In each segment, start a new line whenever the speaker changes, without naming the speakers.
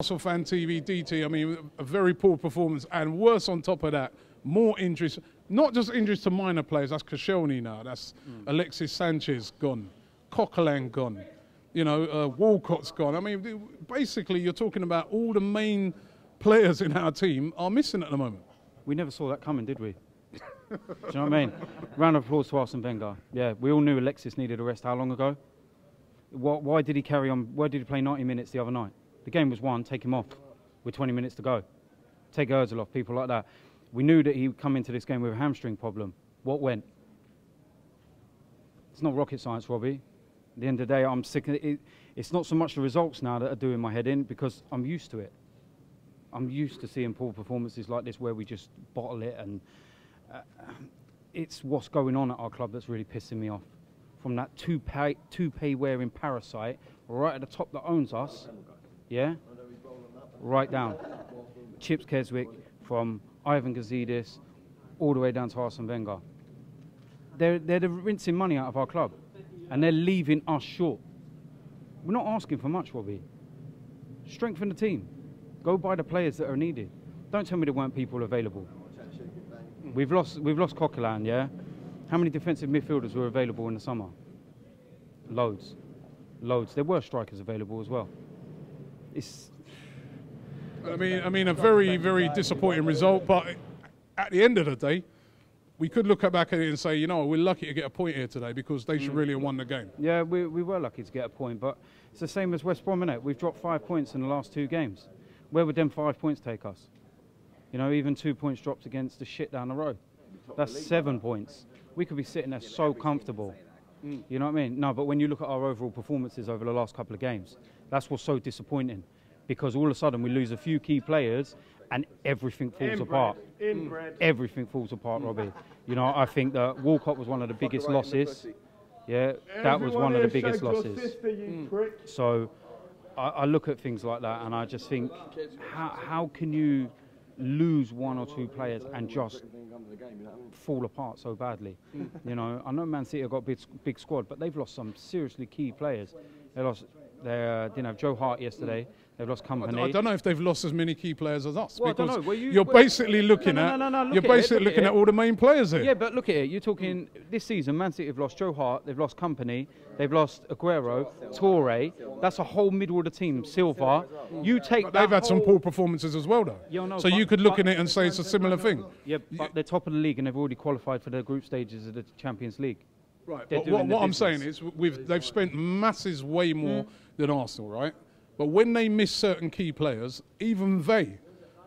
Arsenal fan TV, DT, I mean, a very poor performance, and worse on top of that, more injuries. Not just injuries to minor players, that's Koscielny now, that's Alexis Sanchez gone, Coquelin gone, you know, Walcott's gone. I mean, basically you're talking about all the main players in our team are missing at the moment.
We never saw that coming, did we? Do you know what I mean? Round of applause to Arsene Wenger. Yeah, we all knew Alexis needed a rest how long ago? Why did he carry on? Why did he play 90 minutes the other night? The game was won, take him off with 20 minutes to go. Take Ozil off, people like that. We knew that he would come into this game with a hamstring problem. What went? It's not rocket science, Robbie. At the end of the day, I'm sick of it. It's not so much the results now that are doing my head in, because I'm used to it. I'm used to seeing poor performances like this where we just bottle it, and it's what's going on at our club that's really pissing me off. From that toupee wearing parasite right at the top that owns us, yeah, right down. Chips Keswick, from Ivan Gazidis all the way down to Arsene Wenger. They're rinsing money out of our club, and they're leaving us short. We're not asking for much, Robbie. Strengthen the team. Go buy the players that are needed. Don't tell me there weren't people available. We've lost Coquelin, yeah? How many defensive midfielders were available in the summer? Loads. Loads. There were strikers available as well. It's...
I mean, a very, very disappointing result, but at the end of the day, we could look back at it and say, you know, we're lucky to get a point here today because they should really have won the game.
Yeah, we were lucky to get a point, but it's the same as West Brom, innit? We've dropped 5 points in the last 2 games. Where would them 5 points take us? You know, even 2 points dropped against the shit down the road. That's 7 points. We could be sitting there so comfortable. You know what I mean? No, but when you look at our overall performances over the last couple of games, that's what's so disappointing. Because all of a sudden we lose a few key players and everything falls apart. Everything falls apart, Robbie. You know, I think that Walcott was one of the biggest losses. Yeah, that was one of the biggest losses. So I look at things like that and I just think, how can you lose 1 or 2 players and just fall apart so badly? You know, I know Man City have got a big squad, but they've lost some seriously key players. They didn't have Joe Hart yesterday. They've lost company.
I don't know if they've lost as many key players as us. Well, because you're basically looking at all the main players here.
Yeah, but look at it. You're talking this season. Man City have lost Joe Hart. They've lost company. They've lost Aguero, Toure. That's a whole middle of the team. Silva. You take.
But they've had some poor performances as well, though. Yeah, no, so you could look at it and say it's a similar thing.
Yeah, but they're top of the league and they've already qualified for the group stages of the Champions League.
Right. What I'm saying is they've spent masses way more than Arsenal, right? But when they miss certain key players, even they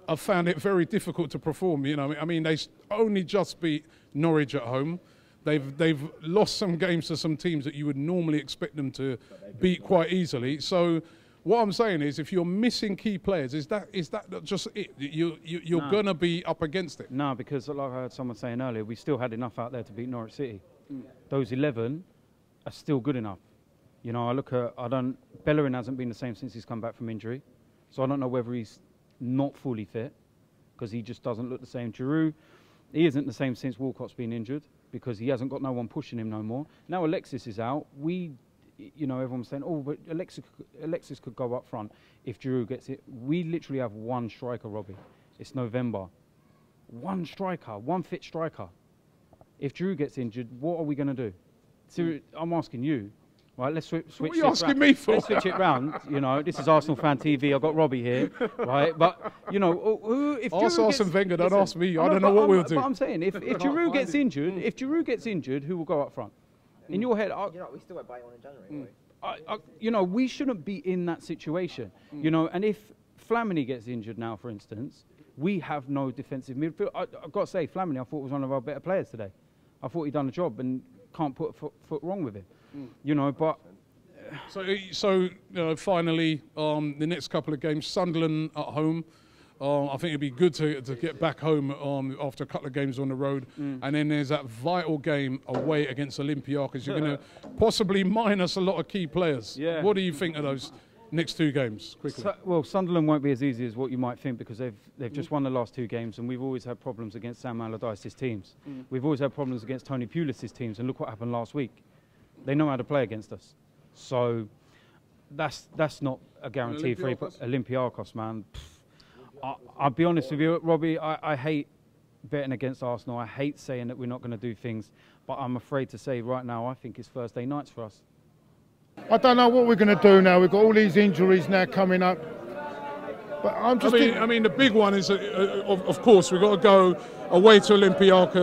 have found it very difficult to perform. You know, I mean, they only just beat Norwich at home. They've lost some games to some teams that you would normally expect them to beat quite easily. So what I'm saying is, if you're missing key players, is that just it? You're gonna be up against it.
No, because like I heard someone saying earlier, we still had enough out there to beat Norwich City. Those 11 are still good enough. You know, Bellerin hasn't been the same since he's come back from injury. So I don't know whether he's not fully fit because he just doesn't look the same. Giroud, he isn't the same since Walcott's been injured because he hasn't got no one pushing him no more. Now Alexis is out. You know, everyone's saying, oh, but Alexis could go up front if Giroud gets it. We literally have 1 striker, Robbie. It's November. 1 striker, 1 fit striker. If Giroud gets injured, what are we going to do? So I'm asking you. Right, let's switch
what are you asking me for?
Let's switch it round. You know, this is Arsenal Fan TV. I've got Robbie here, right? But you know, if
ask Arsene Wenger, don't ask me. I don't know what we'll do.
But I'm saying, if Giroud gets injured, who will go up front? In your head,
you know, we still won't buy one in January.
You know, we shouldn't be in that situation. You know, and if Flamini gets injured now, for instance, we have no defensive midfield. I've got to say, Flamini, I thought was one of our better players today. I thought he'd done a job and can't put a foot wrong with him. You know, but
so you know, finally, the next couple of games, Sunderland at home. I think it'd be good to get back home after a couple of games on the road, and then there's that vital game away against Olympiacos. You're going to possibly minus a lot of key players. Yeah. What do you think of those next 2 games? Quickly.
Well, Sunderland won't be as easy as what you might think because they've just won the last 2 games, and we've always had problems against Sam Allardyce's teams. We've always had problems against Tony Pulis's teams, and look what happened last week. They know how to play against us. So that's not a guarantee for
Olympiacos?
Olympiacos, man. I'll be honest with you, Robbie. I hate betting against Arsenal. I hate saying that we're not going to do things, but I'm afraid to say right now, I think it's Thursday nights for us.
I don't know what we're going to do now. We've got all these injuries now coming up. But I'm just
I mean, the big one is, of course, we've got to go away to Olympiacos.